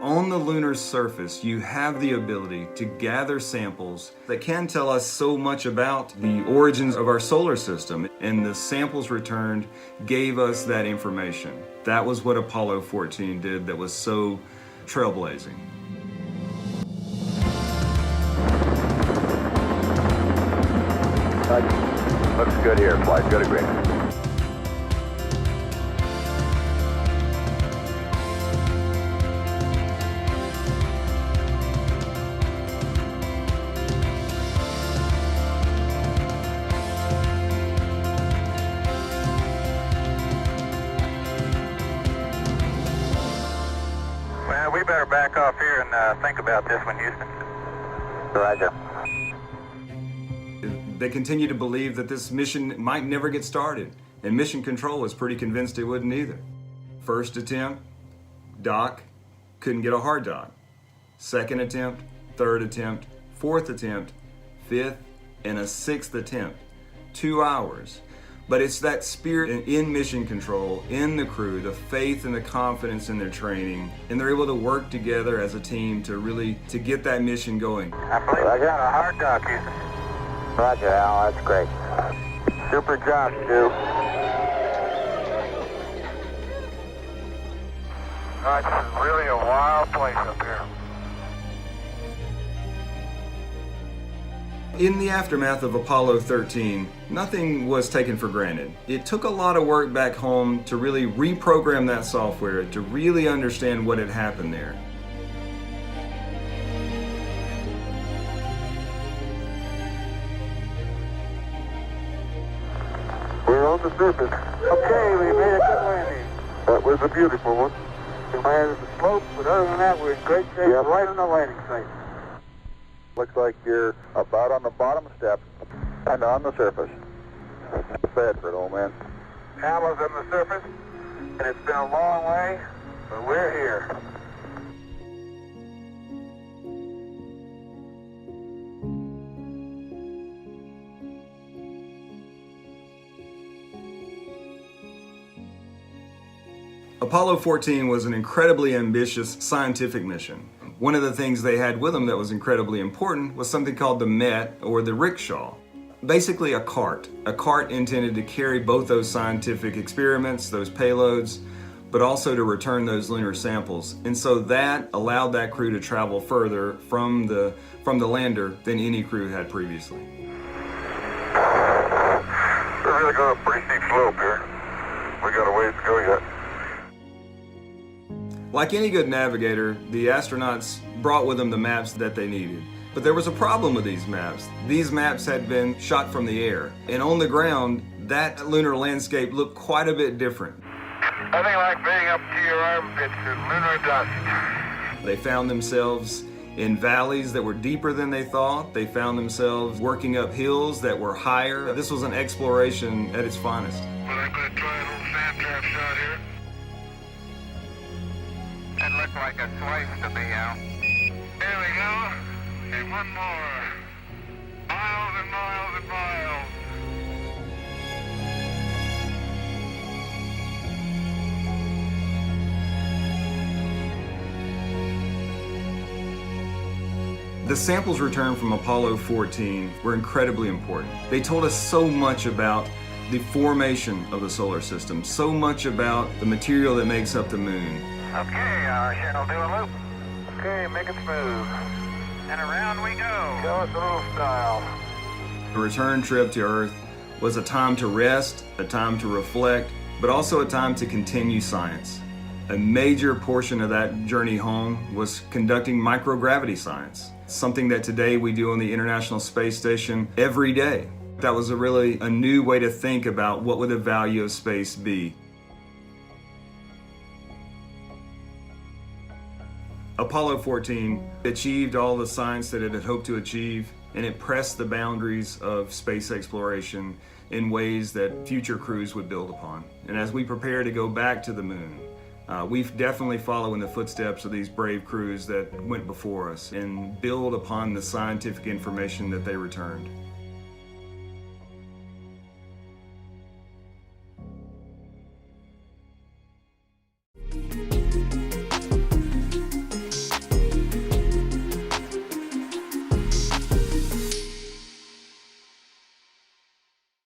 On the lunar surface, you have the ability to gather samples that can tell us so much about the origins of our solar system, and the samples returned gave us that information. That was what Apollo 14 did that was so trailblazing. Looks good here, flight. Good agreement. Well, we better back off here and think about this one, Houston. Roger. They continue to believe that this mission might never get started, and Mission Control was pretty convinced it wouldn't either. First attempt, dock, couldn't get a hard dock. Second attempt, third attempt, fourth attempt, fifth, and a sixth attempt. 2 hours. But it's that spirit in Mission Control, in the crew, the faith and the confidence in their training, and they're able to work together as a team to get that mission going. I believe I got a hard dock, Houston. Roger, Al. That's great. Super job, Stu. This is really a wild place up here. In the aftermath of Apollo 13, nothing was taken for granted. It took a lot of work back home to really reprogram that software, to really understand what had happened there. We're on the surface. Okay, we made a good landing. That was a beautiful one. We landed the slope, but other than that, we're in great shape. Yep. Right on the landing site. Looks like you're about on the bottom step and on the surface. Bedford, old man. Hamlet's on the surface, and it's been a long way, but we're here. Apollo 14 was an incredibly ambitious scientific mission. One of the things they had with them that was incredibly important was something called the MET, or the rickshaw. Basically a cart intended to carry both those scientific experiments, those payloads, but also to return those lunar samples. And so that allowed that crew to travel further from the lander than any crew had previously. We're really going up a pretty steep slope here. We got a ways to go yet. Like any good navigator, the astronauts brought with them the maps that they needed. But there was a problem with these maps. These maps had been shot from the air, and on the ground, that lunar landscape looked quite a bit different. Nothing like being up to your armpits in lunar dust. They found themselves in valleys that were deeper than they thought. They found themselves working up hills that were higher. This was an exploration at its finest. Well, I'm going to try a little sand trap shot here. That looked like a slice to me, Al. Here we go. And one more. Miles and miles and miles. The samples returned from Apollo 14 were incredibly important. They told us so much about the formation of the solar system, so much about the material that makes up the moon. Okay, Channel, do a loop. Okay, make it smooth. And around we go. Show us a little style. The return trip to Earth was a time to rest, a time to reflect, but also a time to continue science. A major portion of that journey home was conducting microgravity science, something that today we do on the International Space Station every day. That was a new way to think about what would the value of space be. Apollo 14 achieved all the science that it had hoped to achieve, and it pressed the boundaries of space exploration in ways that future crews would build upon. And as we prepare to go back to the moon, we've definitely followed in the footsteps of these brave crews that went before us and build upon the scientific information that they returned.